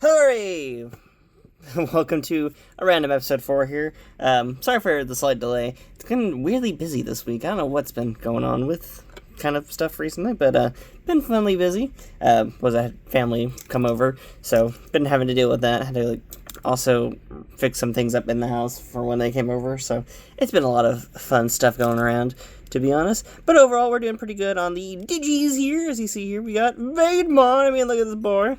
Hooray! Welcome to a random episode 4 here. Sorry for the slight delay. It's been weirdly busy this week. I don't know what's been going on with kind of stuff recently, but been funny busy. I had family come over, so been having to deal with that. Had to also fix some things up in the house for when they came over, so it's been a lot of fun stuff going around, to be honest. But overall, we're doing pretty good on the Digis here. As you see here, we got Veidmon. I mean, look at this boy.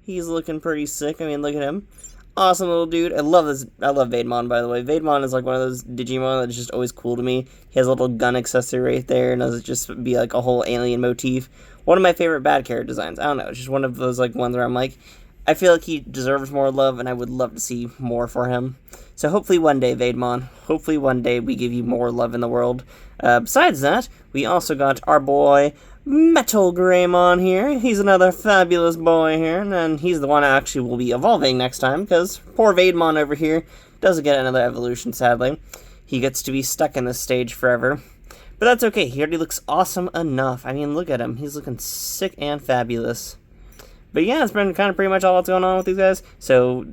He's looking pretty sick. I mean, look at him. Awesome little dude. I love this. I love Veidmon, by the way. Veidmon is like one of those Digimon that's just always cool to me. He has a little gun accessory right there, and it'll just be like a whole alien motif. One of my favorite bad character designs. I don't know. It's just one of those like ones where I'm like, I feel like he deserves more love, and I would love to see more for him. So hopefully one day, Veidmon, hopefully one day we give you more love in the world. Besides that, we also got our boy Metal Greymon here. He's another fabulous boy here, and he's the one I actually will be evolving next time, because poor Veidmon over here doesn't get another evolution, sadly. He gets to be stuck in this stage forever. But that's okay, he already looks awesome enough. I mean, look at him. He's looking sick and fabulous. But yeah, it's been kind of pretty much all that's going on with these guys. So,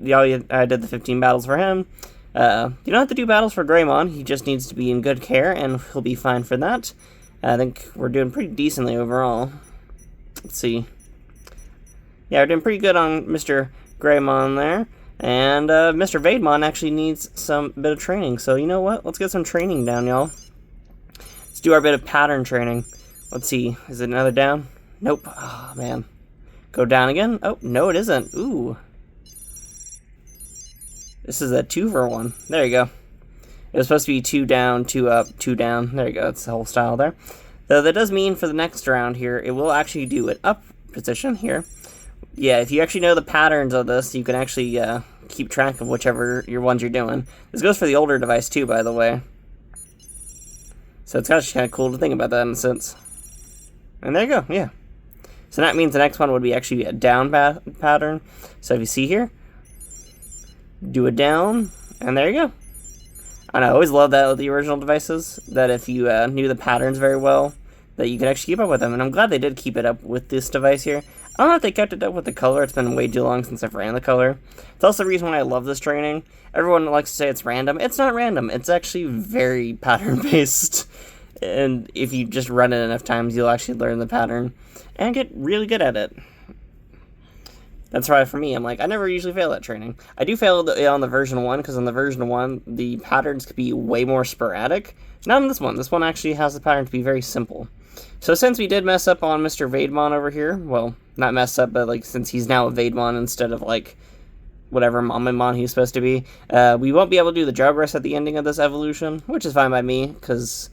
I did the 15 battles for him. You don't have to do battles for Greymon. He just needs to be in good care, and he'll be fine for that. I think we're doing pretty decently overall. Let's see. Yeah, we're doing pretty good on Mr. Greymon there. And Mr. Veidmon actually needs some bit of training. So, you know what? Let's get some training down, y'all. Let's do our bit of pattern training. Let's see. Is it another down? Nope. Oh, man. Go down again? Oh, no, it isn't. Ooh. This is a 2 for 1. There you go. It was supposed to be 2 down, 2 up, 2 down. There you go. That's the whole style there. Though that does mean for the next round here, it will actually do an up position here. Yeah, if you actually know the patterns of this, you can actually keep track of whichever ones you're doing. This goes for the older device too, by the way. So it's actually kind of cool to think about that in a sense. And there you go, yeah. So that means the next one would be actually a down pattern. So if you see here, do a down, and there you go. And I always love that with the original devices, that if you knew the patterns very well, that you could actually keep up with them. And I'm glad they did keep it up with this device here. I don't know if they kept it up with the color. It's been way too long since I've ran the color. It's also the reason why I love this training. Everyone likes to say it's random. It's not random. It's actually very pattern-based. And if you just run it enough times, you'll actually learn the pattern and get really good at it. That's right for me. I'm like, I never usually fail at training. I do fail on the version 1, because on the version 1, the patterns could be way more sporadic. Not on this one. This one actually has the pattern to be very simple. So since we did mess up on Mr. Veidmon over here, well, not mess up, but like since he's now a Veidmon instead of like whatever Mamamon he's supposed to be, we won't be able to do the Jogress at the ending of this evolution, which is fine by me, because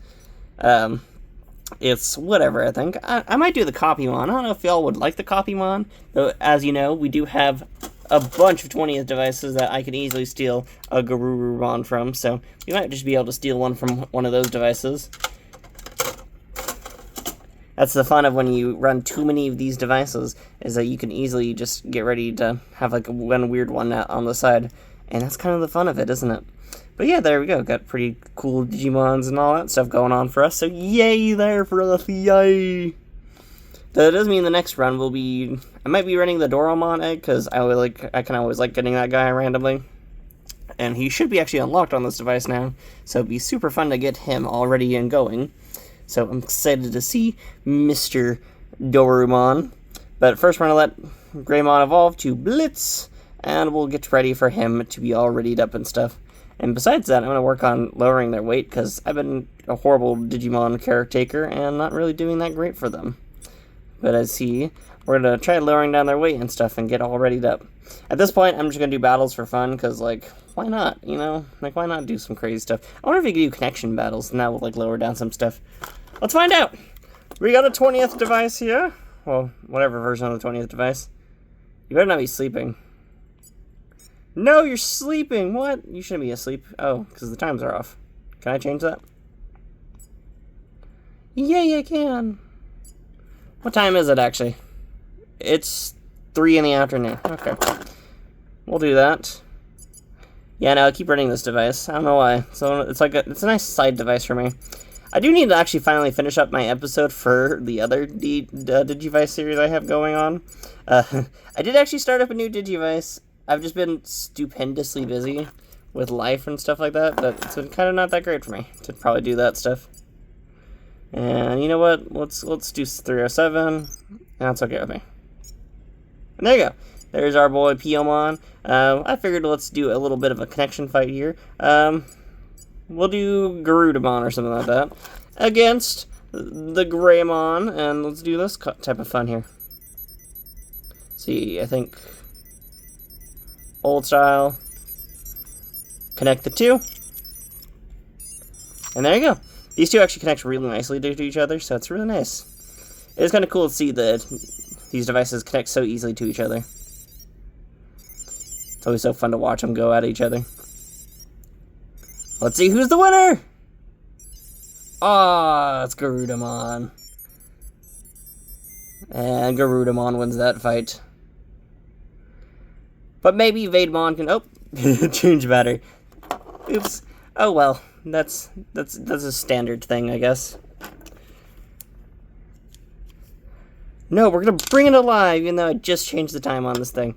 it's whatever, I think. I might do the Copymon. I don't know if y'all would like the Copymon, though, as you know, we do have a bunch of 20th devices that I can easily steal a Garurumon from, so we might just be able to steal one from one of those devices. That's the fun of when you run too many of these devices, is that you can easily just get ready to have like one weird one on the side, and that's kind of the fun of it, isn't it? But yeah, there we go. Got pretty cool Digimons and all that stuff going on for us. So yay there for us, yay! That does mean the next run will be... I might be running the Doromon egg, because I can always like getting that guy randomly. And he should be actually unlocked on this device now. So it'd be super fun to get him already and going. So I'm excited to see Mr. Doromon. But first we're going to let Greymon evolve to Blitz. And we'll get ready for him to be all readied up and stuff. And besides that, I'm going to work on lowering their weight, because I've been a horrible Digimon caretaker and not really doing that great for them. But as see, we're going to try lowering down their weight and stuff and get all readied up. At this point, I'm just going to do battles for fun, because, like, why not, you know? Like, why not do some crazy stuff? I wonder if we could do connection battles, and that will, like, lower down some stuff. Let's find out! We got a 20th device here. Well, whatever version of the 20th device. You better not be sleeping. No, you're sleeping! What? You shouldn't be asleep. Oh, because the times are off. Can I change that? Yeah, I can. What time is it, actually? It's 3 in the afternoon. Okay. We'll do that. Yeah, no, I keep running this device. I don't know why. So it's like it's a nice side device for me. I do need to actually finally finish up my episode for the other Digivice series I have going on. I did actually start up a new Digivice. I've just been stupendously busy with life and stuff like that, but it's been kind of not that great for me to probably do that stuff. And you know what? Let's do 307, and that's okay with me. And there you go. There's our boy Piyomon. I figured let's do a little bit of a connection fight here. We'll do Garudamon or something like that against the Greymon, and let's do this type of fun here. See, I think old style. Connect the two, and there you go. These two actually connect really nicely to each other, so it's really nice. It's kind of cool to see that these devices connect so easily to each other. It's always so fun to watch them go at each other. Let's see who's the winner! Ah, it's Garudamon. And Garudamon wins that fight. But maybe Vademon can... Oh, change battery. Oops. Oh well, that's a standard thing, I guess. No, we're gonna bring it alive, even though I just changed the time on this thing.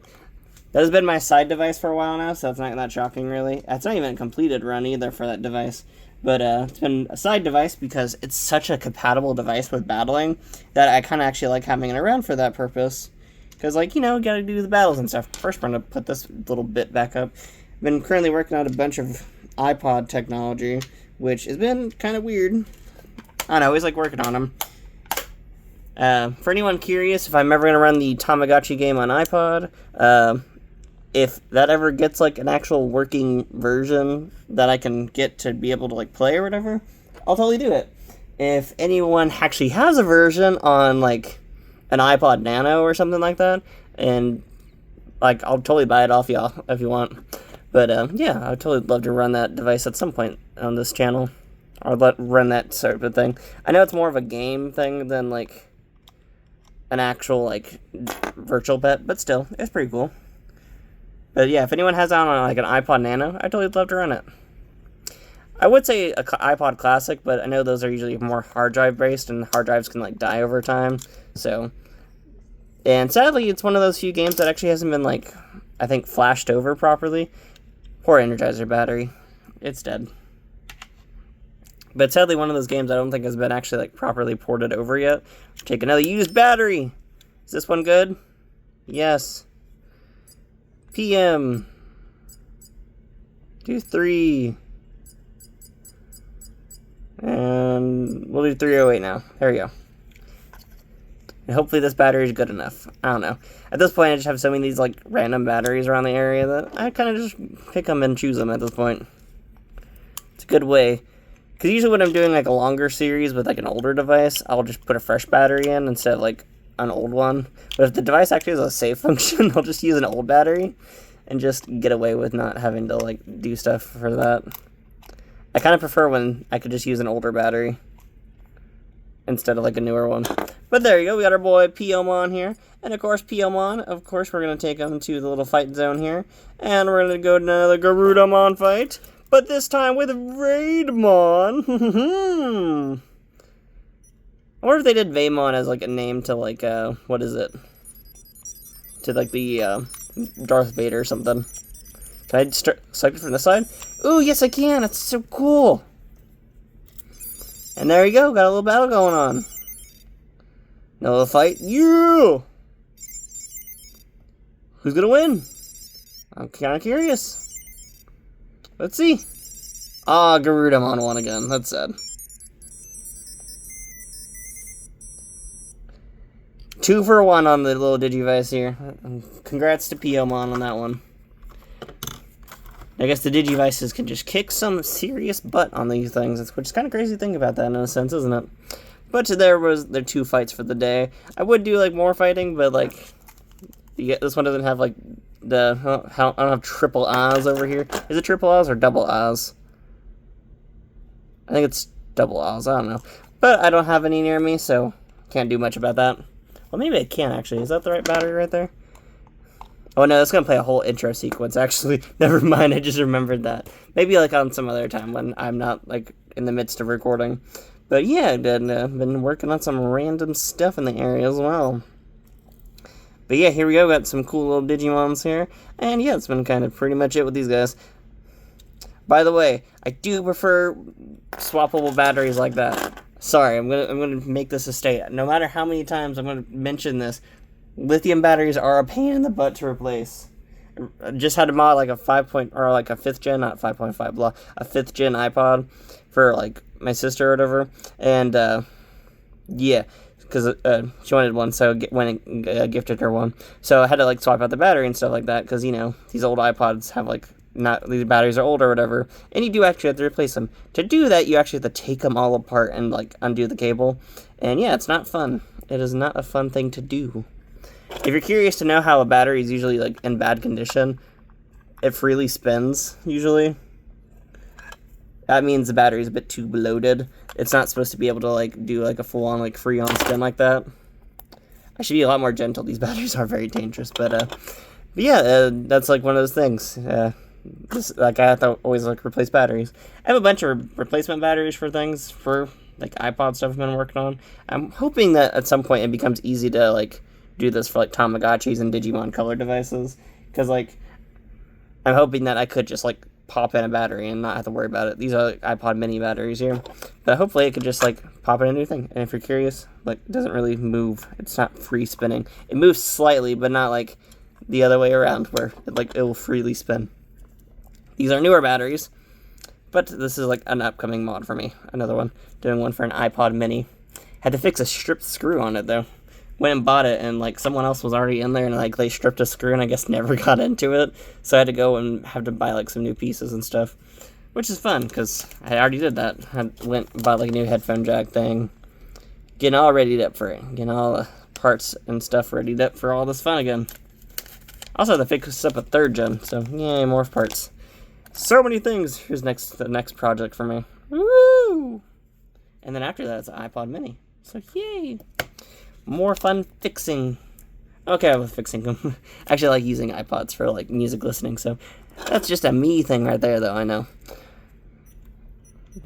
That has been my side device for a while now, so it's not that shocking, really. It's not even a completed run either for that device. But it's been a side device because it's such a compatible device with battling that I kind of actually like having it around for that purpose. Because, like, you know, you gotta do the battles and stuff. First, we're gonna put this little bit back up. I've been currently working on a bunch of iPod technology, which has been kind of weird. I don't know, I always like working on them. For anyone curious, if I'm ever gonna run the Tamagotchi game on iPod, if that ever gets, like, an actual working version that I can get to be able to, like, play or whatever, I'll totally do it. If anyone actually has a version on, like, an iPod Nano or something like that, and, like, I'll totally buy it off y'all if you want. But, yeah, I'd totally love to run that device at some point on this channel. Or run that sort of thing. I know it's more of a game thing than, like, an actual, like, virtual pet, but still, it's pretty cool. But yeah, if anyone has that on, like, an iPod Nano, I'd totally love to run it. I would say a iPod Classic, but I know those are usually more hard drive based, and hard drives can, like, die over time, so... And sadly, it's one of those few games that actually hasn't been, like, I think, flashed over properly. Poor Energizer battery. It's dead. But sadly, one of those games I don't think has been actually, like, properly ported over yet. Take another used battery! Is this one good? Yes. PM. Do 3. And we'll do 308 now. There we go. And hopefully this battery is good enough. I don't know. At this point, I just have so many of these, like, random batteries around the area that I kind of just pick them and choose them at this point. It's a good way. Because usually when I'm doing, like, a longer series with, like, an older device, I'll just put a fresh battery in instead of, like, an old one. But if the device actually has a save function, I'll just use an old battery and just get away with not having to, like, do stuff for that. I kind of prefer when I could just use an older battery instead of, like, a newer one. But there you go, we got our boy Piyomon here. And of course, Piyomon, of course, we're going to take him to the little fight zone here. And we're going to go to another Garudamon fight. But this time with Raidmon. I wonder if they did Vaymon as, like, a name to, like, what is it? To, like, the, Darth Vader or something. Can I select it from this side? Ooh, yes I can! That's so cool! And there you go, got a little battle going on. Another fight. Yeah! Who's gonna win? I'm kind of curious. Let's see. Ah, Garudamon won again. That's sad. 2 for 1 on the little Digivice here. Congrats to Piyomon on that one. I guess the Digivices can just kick some serious butt on these things, which is kind of crazy to think about that in a sense, isn't it? But there were 2 fights for the day. I would do, like, more fighting, but, like, this one doesn't have, like, I don't have triple Oz over here. Is it triple Oz or double Oz? I think it's double Oz, I don't know. But I don't have any near me, so can't do much about that. Well, maybe I can, actually. Is that the right battery right there? Oh, no, that's going to play a whole intro sequence, actually. Never mind, I just remembered that. Maybe, like, on some other time when I'm not, like, in the midst of recording. But yeah, I've been working on some random stuff in the area as well. But yeah, here we go. Got some cool little Digimons here. And yeah, it's been kind of pretty much it with these guys. By the way, I do prefer swappable batteries like that. Sorry, I'm gonna make this a state. No matter how many times I'm gonna mention this, lithium batteries are a pain in the butt to replace. I just had to mod like a 5th gen, not 5.5 blah, a 5th gen iPod for like my sister or whatever, and yeah, because she wanted one, so went and gifted her one. So I had to like swap out the battery and stuff like that, because you know these old iPods have like these batteries are old or whatever, and you do actually have to replace them. To do that, you actually have to take them all apart and like undo the cable, and yeah, it's not fun. It is not a fun thing to do. If you're curious to know how a battery is usually like in bad condition, it freely spins usually. That means the battery is a bit too bloated. It's not supposed to be able to like do like a full-on like free-on spin like that. I should be a lot more gentle. These batteries are very dangerous, but yeah, that's like one of those things. Like I have to always like replace batteries. I have a bunch of replacement batteries for things for like iPod stuff I've been working on. I'm hoping that at some point it becomes easy to like do this for like Tamagotchis and Digimon color devices, because like I'm hoping that I could just like pop in a battery and not have to worry about it. These are like iPod mini batteries here, but hopefully it could just like pop in a new thing. And if you're curious, like it doesn't really move. It's not free spinning. It moves slightly, but not like the other way around where it will freely spin. These are newer batteries, but this is like an upcoming mod for me. Another one, doing one for an iPod mini. Had to fix a stripped screw on it though. Went and bought it, and like someone else was already in there, and like they stripped a screw, and I guess never got into it. So I had to go and have to buy like some new pieces and stuff, which is fun because I already did that. I went and bought like a new headphone jack thing, getting all readied up for it, getting all the parts and stuff readied up for all this fun again. Also had to fix up a 3rd gen, so yay, more parts. So many things. Here's the next project for me. Woo! And then after that, it's an iPod mini. So yay! More fun fixing. Okay, I was fixing them. I actually like using iPods for like music listening, so that's just a me thing right there, though, I know.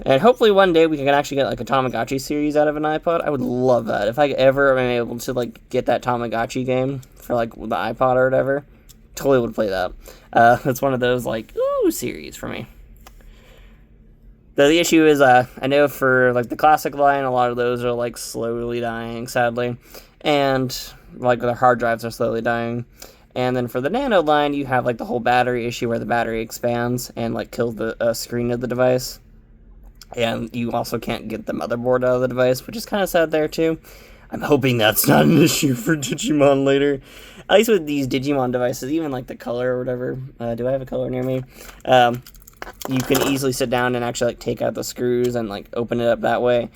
And hopefully one day we can actually get like a Tamagotchi series out of an iPod. I would love that. If I ever am able to like get that Tamagotchi game for like the iPod or whatever, totally would play that. It's one of those like ooh series for me. Though the issue is, I know for like the classic line, a lot of those are like slowly dying, sadly, and like their hard drives are slowly dying. And then for the nano line, you have like the whole battery issue where the battery expands and like kills the screen of the device. And you also can't get the motherboard out of the device, which is kind of sad there too. I'm hoping that's not an issue for Digimon later. At least with these Digimon devices, even like the color or whatever. Do I have a color near me? You can easily sit down and actually like take out the screws and like open it up that way.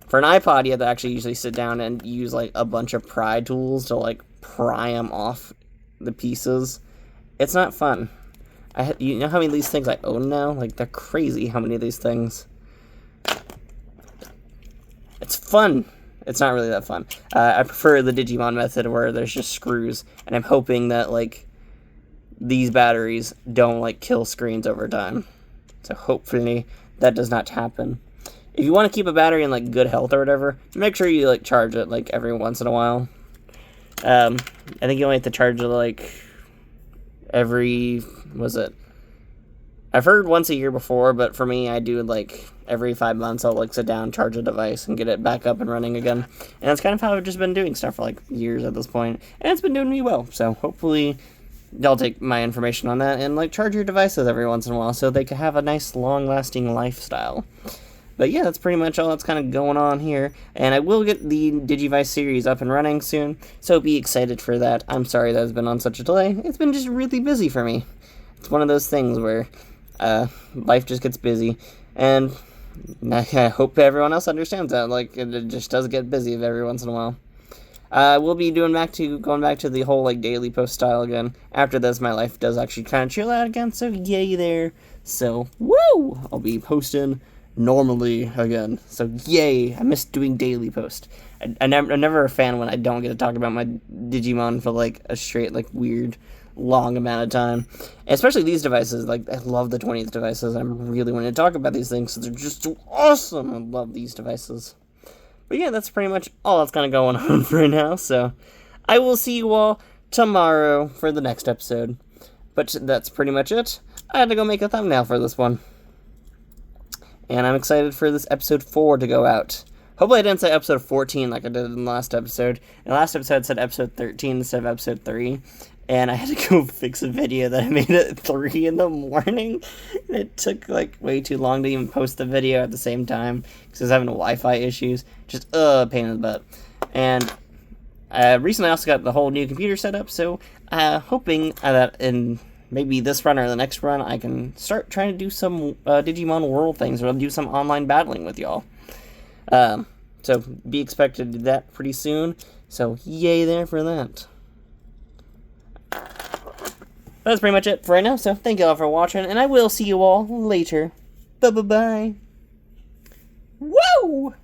For an iPod, you have to actually usually sit down and use like a bunch of pry tools to like pry them off the pieces. It's not fun. You know how many of these things I own now? Like they're crazy how many of these things. It's fun. It's not really that fun. I prefer the Digimon method where there's just screws, and I'm hoping that like these batteries don't like kill screens over time. So hopefully that does not happen. If you want to keep a battery in like good health or whatever, make sure you like charge it like every once in a while. I think you only have to charge it like every, I've heard once a year before, but for me I do like every 5 months. I'll like sit down, charge a device, and get it back up and running again. And that's kind of how I've just been doing stuff for like years at this point, and it's been doing me well. So hopefully y'all take my information on that and like charge your devices every once in a while so they can have a nice long-lasting lifestyle. But yeah, that's pretty much all that's kind of going on here, and I will get the Digivice series up and running soon, so be excited for that. I'm sorry that it's been on such a delay. It's been just really busy for me. It's one of those things where life just gets busy, and I hope everyone else understands that. Like, it just does get busy every once in a while. We'll be going back to the whole like daily post style again. After this, my life does actually kind of chill out again, so yay there. So, woo! I'll be posting normally again. So, yay! I miss doing daily post. I'm never a fan when I don't get to talk about my Digimon for like a straight, like weird, long amount of time. especially these devices. Like, I love the 20th devices. I'm really wanting to talk about these things because they're just so awesome. I love these devices. But yeah, that's pretty much all that's kind of going on for now. So I will see you all tomorrow for the next episode. But that's pretty much it. I had to go make a thumbnail for this one. And I'm excited for this episode 4 to go out. Hopefully I didn't say episode 14 like I did in the last episode. In the last episode, I said episode 13 instead of episode 3. And I had to go fix a video that I made at 3 in the morning. And it took, like, way too long to even post the video at the same time. Because I was having Wi-Fi issues. Just, pain in the butt. And recently I also got the whole new computer set up. So, hoping that in maybe this run or the next run, I can start trying to do some Digimon World things. Or do some online battling with y'all. So be expected to do that pretty soon. So yay there for that. That's pretty much it for right now. So thank you all for watching, and I will see you all later. Bye. Woo!